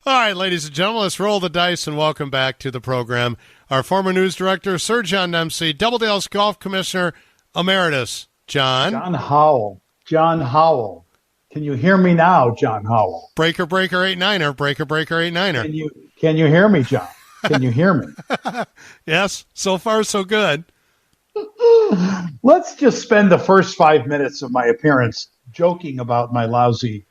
All right, ladies and gentlemen, let's roll the dice and welcome back to the program our former news director, Sir John Dempsey, WLS Golf Commissioner Emeritus. John? John Howell. John Howell. Can you hear me now, John Howell? Breaker, 8-9er. Breaker, 8-9er. Can you hear me, John? Can you hear me? Yes, so far so good. Let's just spend the first 5 minutes of my appearance joking about my lousy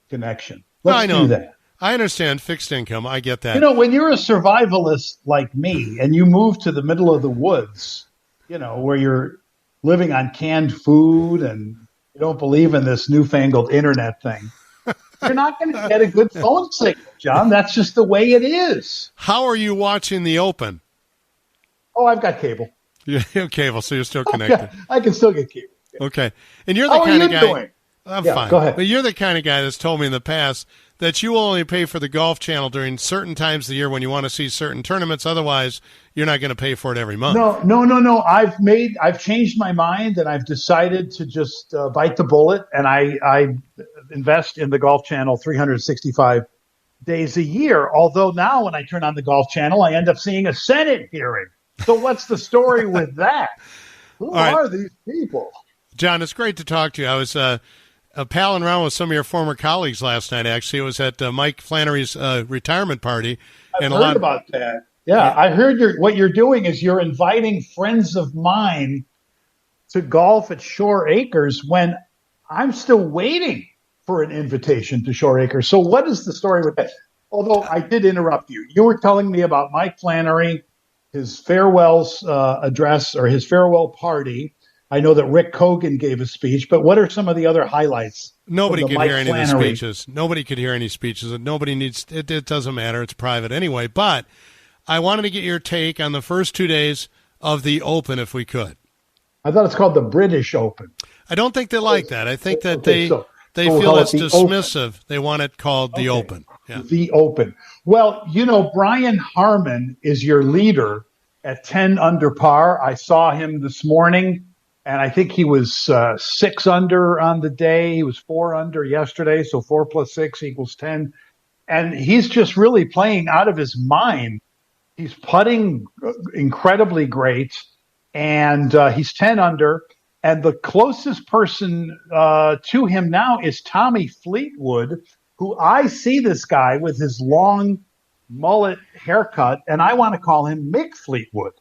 connection. Let's do that. I understand fixed income. I get that. You know, when you're a survivalist like me and you move to the middle of the woods, you know, where you're living on canned food and you don't believe in this newfangled internet thing, you're not going to get a good phone signal, John. That's just the way it is. How are you watching the Open? Oh, I've got cable. You have cable, so you're still connected. Yeah, I can still get cable. Yeah. Okay. And you're the kind of guy. Doing? I'm fine. Go ahead. But you're the kind of guy that's told me in the past that you will only pay for the Golf Channel during certain times of the year when you want to see certain tournaments. Otherwise, you're not going to pay for it every month. No. I've changed my mind, and I've decided to just bite the bullet, and I invest in the Golf Channel 365 days a year. Although now when I turn on the Golf Channel, I end up seeing a Senate hearing. So what's the story with that? Who are these people? John, it's great to talk to you. I was palling around with some of your former colleagues last night, actually. It was at Mike Flannery's retirement party. I've heard about that. Yeah, I heard what you're doing is you're inviting friends of mine to golf at Shore Acres when I'm still waiting for an invitation to Shore Acres. So what is the story with that? Although I did interrupt you. You were telling me about Mike Flannery, his farewell address or his farewell party. I know that Rick Cogan gave a speech, but what are some of the other highlights? Nobody could hear any of the speeches. Nobody could hear any speeches. Nobody needs it. It doesn't matter. It's private anyway. But I wanted to get your take on the first 2 days of the Open, if we could. I thought it's called the British Open. I don't think they like that. I think that they feel it's dismissive. Open. They want it called the Open. Yeah. The Open. Well, you know, Brian Harman is your leader at 10 under par. I saw him this morning. And I think he was 6 under on the day. He was 4 under yesterday. So 4 plus 6 equals 10. And he's just really playing out of his mind. He's putting incredibly great. And he's 10 under. And the closest person to him now is Tommy Fleetwood, who I see this guy with his long mullet haircut. And I want to call him Mick Fleetwood.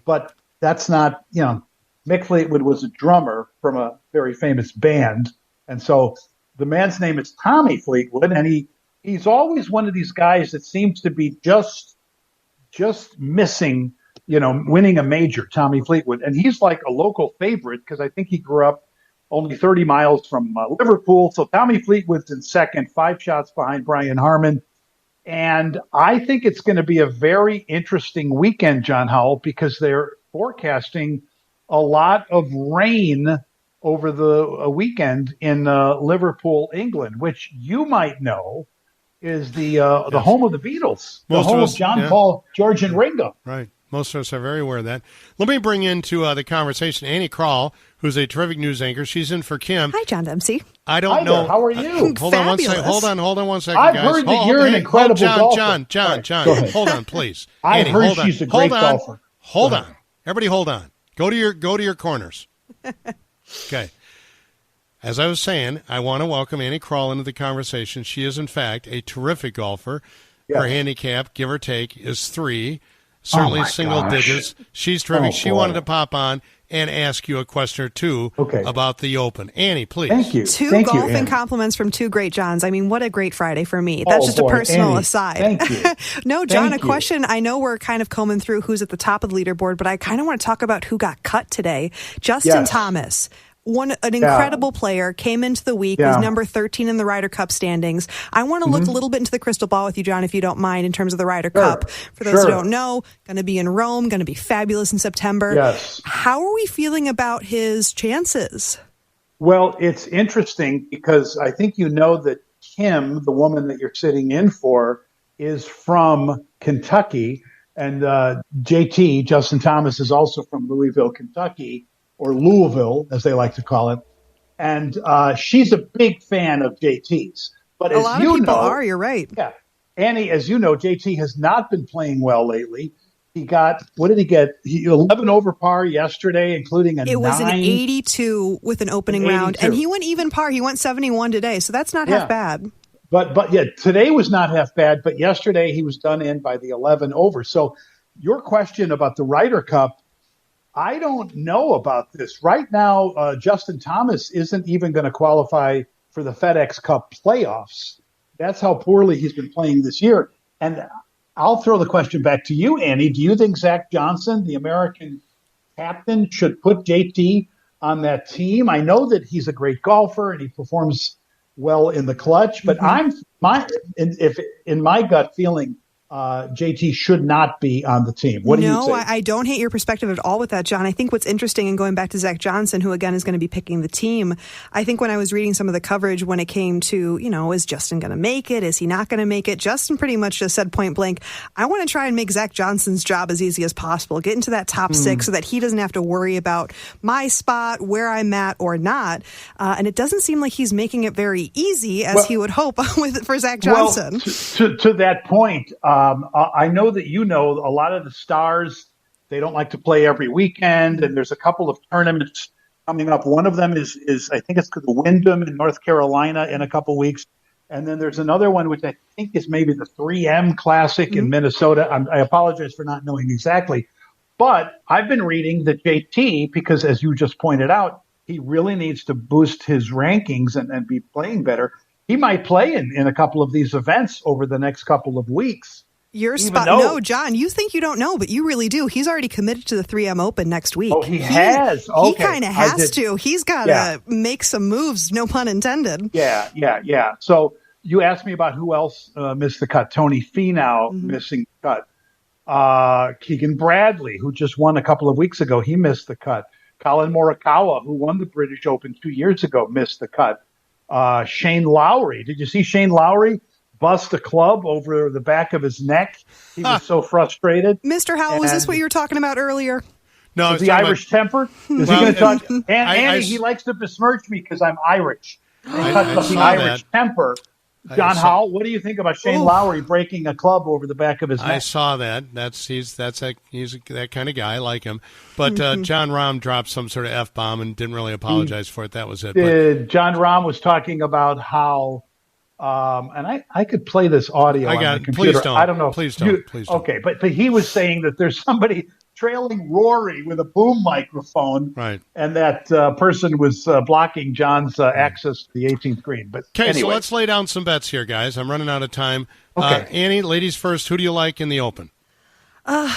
But that's not, you know. Mick Fleetwood was a drummer from a very famous band. And so the man's name is Tommy Fleetwood. And he's always one of these guys that seems to be just missing, you know, winning a major, Tommy Fleetwood. And he's like a local favorite because I think he grew up only 30 miles from Liverpool. So Tommy Fleetwood's in second, 5 shots behind Brian Harman. And I think it's going to be a very interesting weekend, John Howell, because they're forecasting a lot of rain over the weekend in Liverpool, England, which you might know is the home of the Beatles, the home of John, Paul, George, and Ringo. Right. Most of us are very aware of that. Let me bring into the conversation Annie Krall, who's a terrific news anchor. She's in for Kim. Hi, John Dempsey. I don't know. How are you? Hold on 1 second. Hold on 1 second, I've guys. heard that you're an incredible golfer. John. Hold on, please. I Annie, heard she's a great golfer. Hold on. Everybody hold on. Go to your corners. Okay. As I was saying, I want to welcome Annie Krall into the conversation. She is, in fact, a terrific golfer. Her handicap, give or take, is 3. Certainly single digits. She's terrific. She wanted to pop on and ask you a question or two about the Open. Annie, please. Thank you. Two golfing compliments from 2 great Johns. I mean, what a great Friday for me. That's just a personal aside. Thank you. No, John, a question. I know we're kind of combing through who's at the top of the leaderboard, but I kind of want to talk about who got cut today. Justin Thomas. An incredible player, came into the week, was number 13 in the Ryder Cup standings. I want to look a little bit into the crystal ball with you, John, if you don't mind, in terms of the Ryder Cup. For those who don't know, going to be in Rome, going to be fabulous in September. Yes. How are we feeling about his chances? Well, it's interesting because I think you know that Kim, the woman that you're sitting in for, is from Kentucky. And JT, Justin Thomas, is also from Louisville, Kentucky. Or Louisville, as they like to call it. And she's a big fan of JT's. But a lot of people are, you're right. Yeah. Annie, as you know, JT has not been playing well lately. He got, what did he get? 11 over par yesterday, including a 9. It was an 82 with an opening round, and he went even par. He went 71 today, so that's not half bad. But yeah, today was not half bad, but yesterday he was done in by the 11 over. So your question about the Ryder Cup, I don't know about this. Right now, Justin Thomas isn't even going to qualify for the FedEx Cup playoffs. That's how poorly he's been playing this year. And I'll throw the question back to you, Annie. Do you think Zach Johnson, the American captain, should put JT on that team? I know that he's a great golfer and he performs well in the clutch, but in my gut feeling, JT should not be on the team. What do you say? I don't hate your perspective at all with that, John. I think what's interesting, and going back to Zach Johnson, who again is going to be picking the team, I think when I was reading some of the coverage when it came to, is Justin going to make it? Is he not going to make it? Justin pretty much just said point blank, I want to try and make Zach Johnson's job as easy as possible, get into that top 6 so that he doesn't have to worry about my spot, where I'm at or not. And it doesn't seem like he's making it very easy as he would hope for Zach Johnson. Well, to that point, I know that a lot of the stars, they don't like to play every weekend, and there's a couple of tournaments coming up. One of them is I think it's the Wyndham in North Carolina in a couple weeks, and then there's another one which I think is maybe the 3M Classic in Minnesota. I apologize for not knowing exactly, but I've been reading that JT, because as you just pointed out, he really needs to boost his rankings and be playing better. He might play in a couple of these events over the next couple of weeks. No, John, you think you don't know, but you really do. He's already committed to the 3M Open next week. Oh, he has? Okay. He kind of has to. He's got to make some moves, no pun intended. Yeah. So you asked me about who else missed the cut. Tony Finau missing the cut. Keegan Bradley, who just won a couple of weeks ago, he missed the cut. Colin Morikawa, who won the British Open 2 years ago, missed the cut. Shane Lowry. Did you see Shane Lowry bust a club over the back of his neck? He was so frustrated. Mr. Howell, was this what you were talking about earlier? No, the Irish temper. Is he going to talk? Annie, he likes to besmirch me because I'm Irish. He talks about the Irish temper. John Howell, what do you think about Shane Lowry breaking a club over the back of his neck? I saw that. He's that kind of guy. I like him. But John Rahm dropped some sort of F-bomb and didn't really apologize for it. That was it. John Rahm was talking about how and I could play this audio on my computer. Please don't. I don't know. Please don't. Okay, but he was saying that there's somebody trailing Rory with a boom microphone, right? And that person was blocking John's access to the 18th green. But anyway. So let's lay down some bets here, guys. I'm running out of time. Okay. Annie, ladies first. Who do you like in the Open?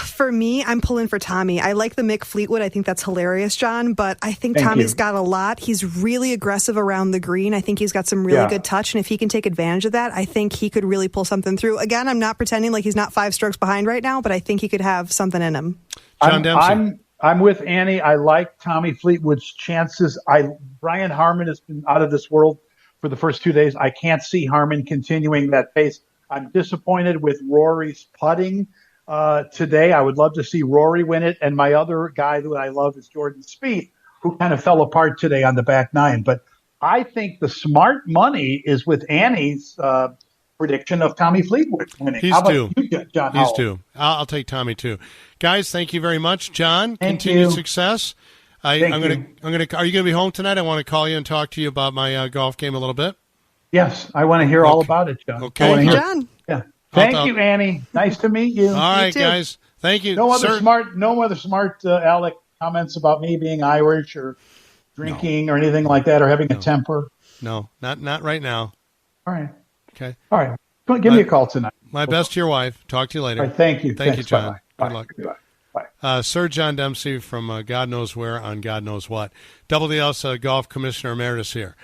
For me, I'm pulling for Tommy. I like the Mick Fleetwood. I think that's hilarious, John. But I think Tommy's got a lot. He's really aggressive around the green. I think he's got some really good touch. And if he can take advantage of that, I think he could really pull something through. Again, I'm not pretending like he's not 5 strokes behind right now, but I think he could have something in him. John Dempsey. I'm with Annie. I like Tommy Fleetwood's chances. Brian Harman has been out of this world for the first 2 days. I can't see Harman continuing that pace. I'm disappointed with Rory's putting today. I would love to see Rory win it. And my other guy that I love is Jordan Spieth, who kind of fell apart today on the back nine. But I think the smart money is with Annie's prediction of Tommy Fleetwood winning. He's due. John Howell? He's due. I'll take Tommy too. Guys, thank you very much. John, thank continued you. Success. Are you going to be home tonight? I want to call you and talk to you about my golf game a little bit. Yes, I want to hear all about it, John. Okay. Thank you, John. Yeah. Thank you, Annie. Nice to meet you. All right, guys. Thank you. No other smart Alec comments about me being Irish or drinking or anything like that, or having a temper. No, not right now. All right. Okay. All right. Give me a call tonight. My best to your wife. Talk to you later. All right, thank you. Thank you, John. Bye-bye. Good luck. Goodbye. Bye. Sir John Dempsey from God knows where on God knows what. WLS Golf Commissioner Emeritus here.